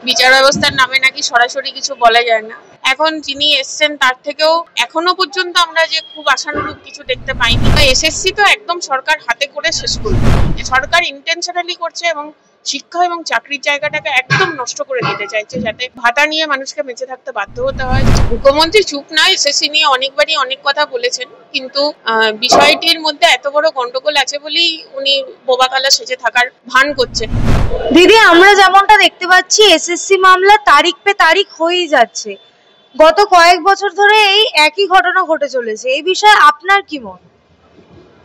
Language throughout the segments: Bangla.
বিচার ব্যবস্থার নামে নাকি সরাসরি কিছু বলা যায় না। এখন যিনি এসছেন তার থেকেও এখনো পর্যন্ত আমরা যে খুব আশানুরূপ কিছু দেখতে পাইনি। এসএসসি তো একদম সরকার হাতে করে শেষ করবে। সরকার ইন্টেনশনালি করছে এবং শিক্ষা এবং চাকরির জায়গাটাকে একদম নষ্ট করে দিতে চাইছে, যাতে ভাতা নিয়ে মানুষকে বেঁচে থাকতে বাধ্য হতে হয়। মুখ্যমন্ত্রী চুপ নয়, এসএসসি নিয়ে অনেকবারই অনেক কথা বলেছেন, কিন্তু বিষয়টির মধ্যে এত বড় গন্ডগোল আছে বলেই উনি বোবাকালা সেজে থাকার ভান করছেন। দিদি, আমরা যেমনটা দেখতে পাচ্ছি এসএসসি মামলা তারিখ পে তারিখ হয়েই যাচ্ছে। গত কয়েক বছর ধরে এই একই ঘটনা ঘটে চলেছে। এই বিষয়ে আপনার কি মত?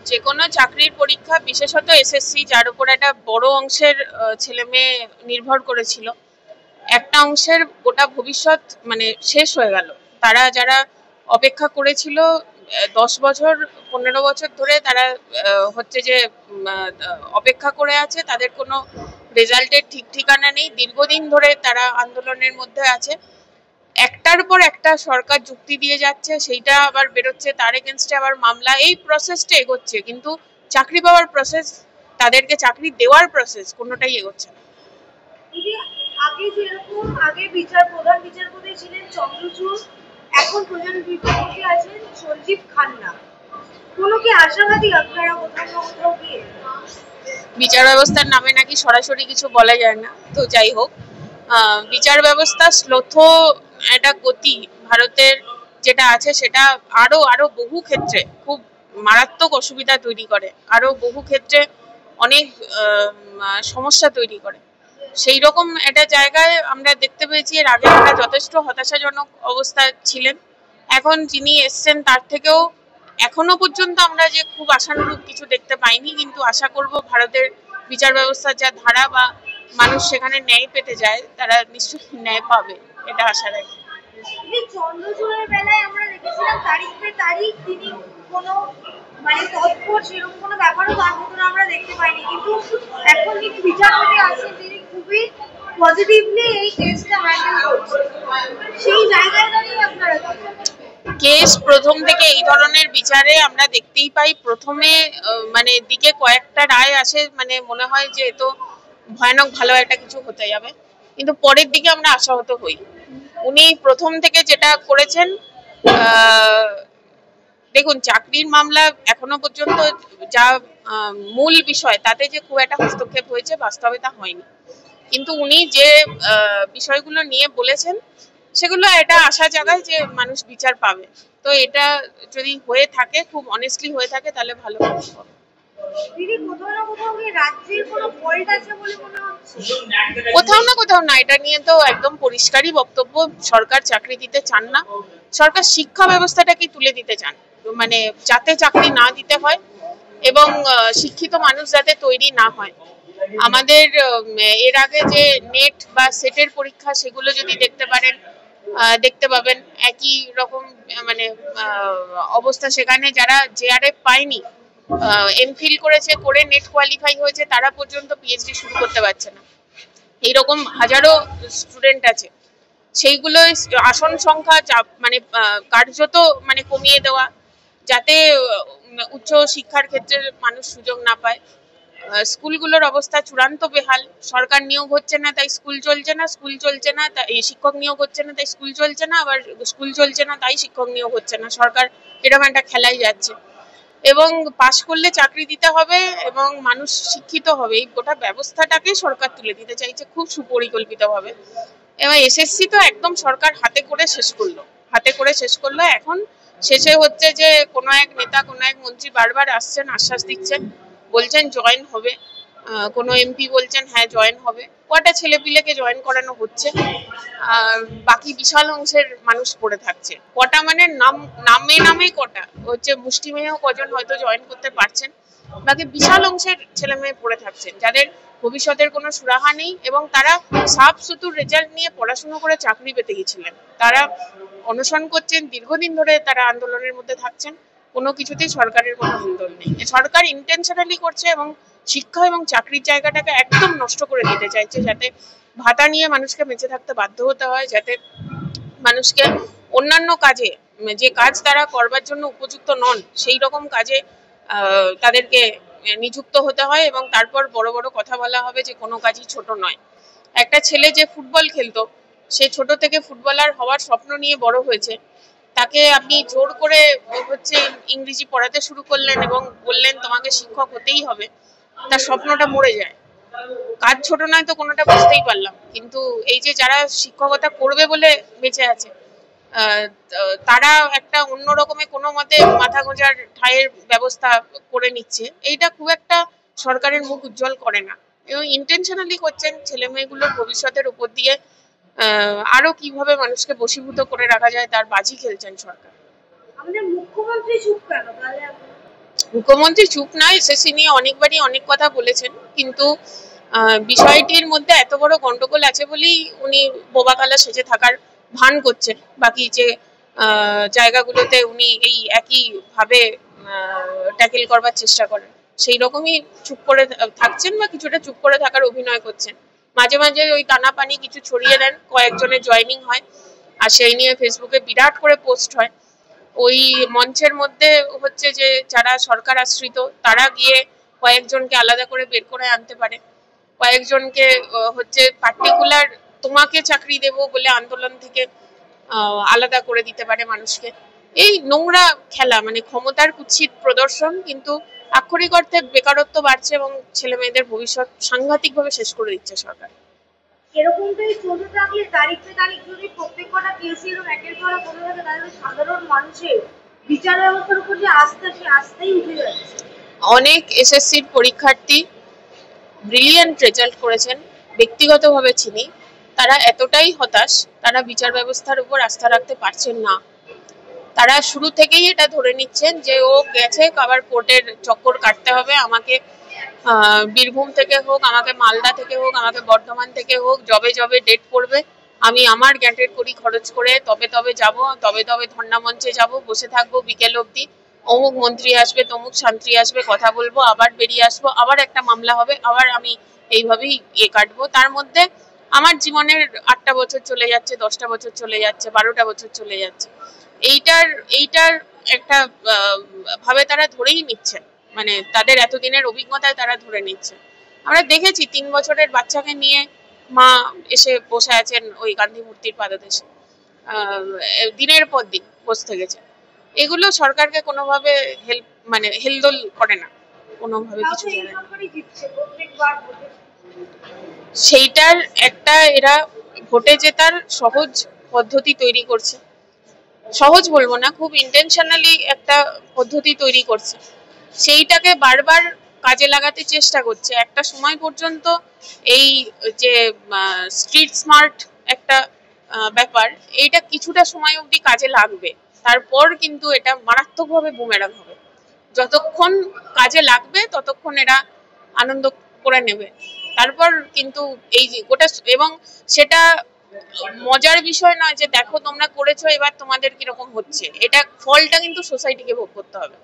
যে কোনো চাকরির পরীক্ষা, বিশেষত এসএসসি, যার উপর একটা বড় অংশের ছেলে মেয়ে নির্ভর করেছিল, একটা অংশের গোটা ভবিষ্যৎ মানে শেষ হয়ে গেল। তারা যারা অপেক্ষা করেছিল 10 বছর 15 বছর ধরে, তারা হচ্ছে যে অপেক্ষা করে আছে, তাদের কোনো রেজাল্টের ঠিক ঠিকানা নেই। দীর্ঘদিন ধরে তারা আন্দোলনের মধ্যে আছে। একটার পর একটা সরকার যুক্তি দিয়ে যাচ্ছে, সেইটা আবার বেরোচ্ছে, তার এগেনস্টে আবার মামলা। এই প্রসেসটা এগোচ্ছে, কিন্তু চাকরি পাওয়ার প্রসেস, তাদেরকে চাকরি দেওয়ার প্রসেস, কোনোটাই এগোচ্ছে না। আগে প্রধান বিচারপতি ছিলেন চন্দ্রচূড়, এখন প্রধান বিচারপতি আছেন সঞ্জীব খান্না। কোনো কি আশাবাদী আপনারা কোথাও গিয়ে? বিচার ব্যবস্থার নামে নাকি সরাসরি কিছু বলা যায় না, তো যাই হোক, বিচার ব্যবস্থা শ্লথ একটা গতি ভারতের যেটা আছে, সেটা আরো আরো বহু ক্ষেত্রে খুব মারাত্মক অসুবিধা তৈরি করে, আরো বহু ক্ষেত্রে অনেক সমস্যা তৈরি করে। সেই রকম একটা জায়গায় আমরা দেখতে পেয়েছি এর আগে আমরা যথেষ্ট হতাশাজনক অবস্থা ছিলেন। এখন যিনি এসছেন তার থেকেও এখনো পর্যন্ত আমরা যে খুব আশানুরূপ কিছু দেখতে পাইনি, কিন্তু আশা করব ভারতের বিচার ব্যবস্থার যা ধারা বা মানুষ সেখানে ন্যায় পেতে যায়, তারা নিশ্চয়ই ন্যায় পাবে, এটা আশা রাখি। চন্দ্রচূড়ের বেলায় আমরা দেখেছিলাম তারিখ পে তারিখ তিনি কোনো তৎপর সেরকম কোনো ব্যাপারও তার ভিতরে আমরা দেখতে পাইনি, কিন্তু এখন যিনি বিচারপতি আছেন তিনি খুবই পজিটিভলি এই কেসটা হ্যান্ডেল করছেন। সেই জায়গায় দাঁড়িয়ে আপনারা কেস প্রথম থেকে এই ধরনের বিচারে আমরা দেখতেই পাই, প্রথমে দিকে কয়েকটা রায় আসে, মনে হয় যে এতো ভয়ানক ভালো একটা কিছু হতে যাবে, কিন্তু পরের দিকে আমরা আশাহত হই। উনি প্রথম থেকে যেটা করেছেন, দেখুন, চাকরির মামলা এখনো পর্যন্ত যা মূল বিষয়, তাতে যে খুব একটা হস্তক্ষেপ হয়েছে বাস্তবে তা হয়নি, কিন্তু উনি যে বিষয়গুলো নিয়ে বলেছেন সেগুলো এটা আশা জাগায় যে মানুষ বিচার পাবে। তো এটা যদি হয়ে থাকে, খুব অনেস্টলি হয়ে থাকে, তাহলে ভালো হবে। কোথাও না কোথাও না, এটা নিয়ে তো একদম পরিষ্কারই বক্তব্য। সরকার চাকরি দিতে চান না, সরকার শিক্ষা ব্যবস্থাটাকে তুলে দিতে চান, যাতে চাকরি না দিতে হয় এবং শিক্ষিত মানুষ যাতে তৈরি না হয়। আমাদের এর আগে যে নেট বা সেটের পরীক্ষা, সেগুলো যদি দেখতে পাবেন একই রকম অবস্থা। সেখানে যারা জেআরএফ পায়নি, এমফিল করেছে, করে নেট কোয়ালিফাই হয়েছে, তারা পর্যন্ত পিএইচডি শুরু করতে পারছে না। এইরকম হাজারো স্টুডেন্ট আছে, সেইগুলো আসন সংখ্যা কার্যত কমিয়ে দেওয়া, যাতে উচ্চ শিক্ষার ক্ষেত্রে মানুষ সুযোগ না পায়। স্কুলগুলোর অবস্থা চূড়ান্ত বেহাল, সরকার নিয়োগ হচ্ছে না তাই স্কুল চলছে না, স্কুল চলছে না তাই শিক্ষক নিয়োগ হচ্ছে না, তাই স্কুল চলছে না, আবার স্কুল চলছে না তাই শিক্ষক নিয়োগ হচ্ছে না। সরকার এরকম একটা খেলাই যাচ্ছে, এবং পাশ করলে চাকরি দিতে হবে এবং মানুষ শিক্ষিত হবে, এই গোটা ব্যবস্থাটাকে সরকার তুলে দিতে চাইছে খুব সুপরিকল্পিতভাবে। এবার এসএসসি তো একদম সরকার হাতে করে শেষ করলো। এখন শেষে হচ্ছে যে কোনো এক নেতা, কোনো এক মন্ত্রী বারবার আসছেন, আশ্বাস দিচ্ছেন, বলছেন জয়েন হবে, কোনো এমপি বলছেন হ্যাঁ জয়েন হবে। কটা ছেলেপিলেকে জয়েন করানো হচ্ছে, বাকি বিশাল অংশের মানুষ পড়ে থাকছে। কটা নামে কটা হচ্ছে, মুষ্টিমেয় কজন হয়তো জয়েন করতে পারছেন, বাকি বিশাল অংশের ছেলে মেয়ে পড়ে থাকছেন, যাদের ভবিষ্যতের কোনো সুরাহা নেই এবং তারা সাফ সুতুর রেজাল্ট নিয়ে পড়াশুনো করে চাকরি পেতে গেছিলেন। তারা অনশন করছেন, দীর্ঘদিন ধরে তারা আন্দোলনের মধ্যে থাকছেন, কোনো কিছুতেই সরকারের কোনো আন্দোলন নেই। সরকার ইন্টেনশনালি করছে এবং শিক্ষা এবং চাকরির জায়গাটাকে একদম নষ্ট করে দিতে চাইছে, যাতে ভাতা নিয়ে মানুষকে বেঁচে থাকতে বাধ্য হতে হয়, যাতে মানুষকে অন্যান্য কাজে, যে কাজ তারা করবার জন্য উপযুক্ত নন, সেই রকম কাজে তাদেরকে নিযুক্ত হতে হয়, এবং তারপর বড় বড় কথা বলা হবে যে কোনো কাজই ছোট নয়। একটা ছেলে যে ফুটবল খেলতো, সে ছোট থেকে ফুটবলার হওয়ার স্বপ্ন নিয়ে বড় হয়েছে, তাকে আপনি জোর করে হচ্ছে ইংরেজি পড়াতে শুরু করলেন এবং বললেন তোমাকে শিক্ষক হতেই হবে, তার স্বপ্নটা মরে যায়। কাজ ছোট নয় তো কোনোটা বুঝতেই পারলাম, কিন্তু এই যে যারা শিক্ষকতা করবে বলে বেঁচে আছে, তারা একটা অন্য রকমের কোনো মতে মাথা গোঁজার ঠাঁইয়ের ব্যবস্থা করে নিচ্ছে, এইটা খুব একটা সরকারের মুখ উজ্জ্বল করে না এবং ইন্টেনশনালি করছেন ছেলে মেয়েগুলোর ভবিষ্যতের উপর দিয়ে আরো কিভাবে মানুষকে বশীভূত করে রাখা যায় তার বাজি খেলছেন সরকার। আমাদের মুখ্যমন্ত্রী চুপ কেন তাহলে? মুখ্যমন্ত্রী চুপ না, এসএসসি নিয়ে অনেকবারই অনেক কথা বলেছেন, কিন্তু বিষয়টির মধ্যে এত বড় গন্ডগোল আছে বলেই উনি বোবাকালা সেজে থাকার ভান করছেন। বাকি যে জায়গাগুলোতে উনি এই একই ভাবে ট্যাকেল করবার চেষ্টা করেন, সেই রকমই চুপ করে থাকছেন বা কিছুটা চুপ করে থাকার অভিনয় করছেন। মাঝে মাঝে ওই টানা পানি কিছু ছড়িয়ে দেন, কয়েকজনের জয়েনিং হয় আর সেই নিয়ে ফেসবুকে বিরাট করে পোস্ট হয়। ওই মঞ্চের মধ্যে হচ্ছে যে যারা সরকার আশ্রিত তারা গিয়ে কয়েকজনকে আলাদা করে বের করে আনতে পারে, কয়েকজনকে হচ্ছে পার্টিকুলার তোমাকে চাকরি দেব বলে আন্দোলন থেকে আলাদা করে দিতে পারে মানুষকে। এই নোংরা খেলা, মানে ক্ষমতার কুৎসিত প্রদর্শন, কিন্তু আক্ষরিক অর্থে বেকারত্ব বাড়ছে এবং ছেলে মেয়েদের ভবিষ্যৎ সাংঘাতিকভাবে শেষ করে দিচ্ছে সরকার। এরকমটাই চলতে থাকলে তারিখ পে তারিখ যদি প্রত্যেকটা কেস এরকম একের পর এক হতে থাকে, তাহলে সাধারণ মানুষের বিচার ব্যবস্থার উপর যে আস্থা, সেই আস্থাই উঠে যাচ্ছে। অনেক এসএসসির পরীক্ষার্থী ব্রিলিয়ান্ট রেজাল্ট করেছেন, ব্যক্তিগতভাবে চিনি, তারা এতটাই হতাশ, তারা বিচার ব্যবস্থার উপর আস্থা রাখতে পারছেন না। তারা শুরু থেকেই এটা ধরে নিচ্ছেন যে ও গেছে আবার কোর্টের চক্কর কাটতে হবে, আমাকে বীরভূম থেকে হোক, আমাকে মালদা থেকে হোক, আমাকে বর্ধমান থেকে হোক, যবে যবে ডেট পড়বে আমি আমার গ্যাটের করি খরচ করে তবে তবে যাব, তবে তবে ধর্ণা মঞ্চে যাব, বসে থাকবো বিকেল অবধি, অমুক মন্ত্রী আসবে, তমুক শান্ত্রী আসবে, কথা বলবো, আবার বেরিয়ে আসবো, আবার একটা মামলা হবে, আবার আমি এইভাবেই কাটবো। তার মধ্যে আমার জীবনের 8টা বছর চলে যাচ্ছে, 10টা বছর চলে যাচ্ছে, 12টা বছর চলে যাচ্ছে। এইটার একটা ভাবে তারা ধরেই নিচ্ছেন, মানে তাদের এতদিনের অভিজ্ঞতায় তারা ধরে নিচ্ছে। আমরা দেখেছি 3 বছরের বাচ্চাকে নিয়ে মা এসে বসে আছেন ওই গান্ধী মূর্তির পাদদেশে, দিনের পর দিন বসতে গেছে। এগুলো সরকারকে কোনোভাবে হেলদোল করে না, কোনোভাবে কিছু করে না। সেইটার একটা এরা ভোটে জেতার সহজ পদ্ধতি তৈরি করছে, সহজ বলবো না, খুব ইন্টেনশনালি একটা পদ্ধতি তৈরি করছে, সেইটাকে বারবার কাজে লাগাতে চেষ্টা করছে। একটা সময় পর্যন্ত এই যে স্ট্রিট স্মার্ট একটা ব্যাপার, এইটা কিছুটা সময় অবধি কাজে লাগবে, তারপর কিন্তু এটা মারাত্মকভাবে বুমেরাং হবে। যতক্ষণ কাজে লাগবে ততক্ষণ এরা আনন্দ করে নেবে, তারপর কিন্তু এই যে গোটা, এবং সেটা মজার বিষয় নয় যে দেখো তোমরা করেছো এবার তোমাদের কিরকম হচ্ছে, এটা ফলটা কিন্তু সোসাইটিকে ভোগ করতে হবে।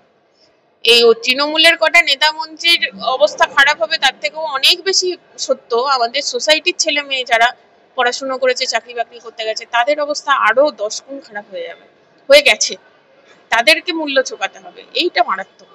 এই তৃণমূলের কটা নেতা মন্ত্রীর অবস্থা খারাপ হবে তার থেকেও অনেক বেশি সত্য আমাদের সোসাইটির ছেলে মেয়ে যারা পড়াশুনো করেছে, চাকরি বাকরি করতে গেছে, তাদের অবস্থা আরো 10 গুণ খারাপ হয়ে যাবে, হয়ে গেছে, তাদেরকে মূল্য চোকাতে হবে, এইটা মারাত্মক।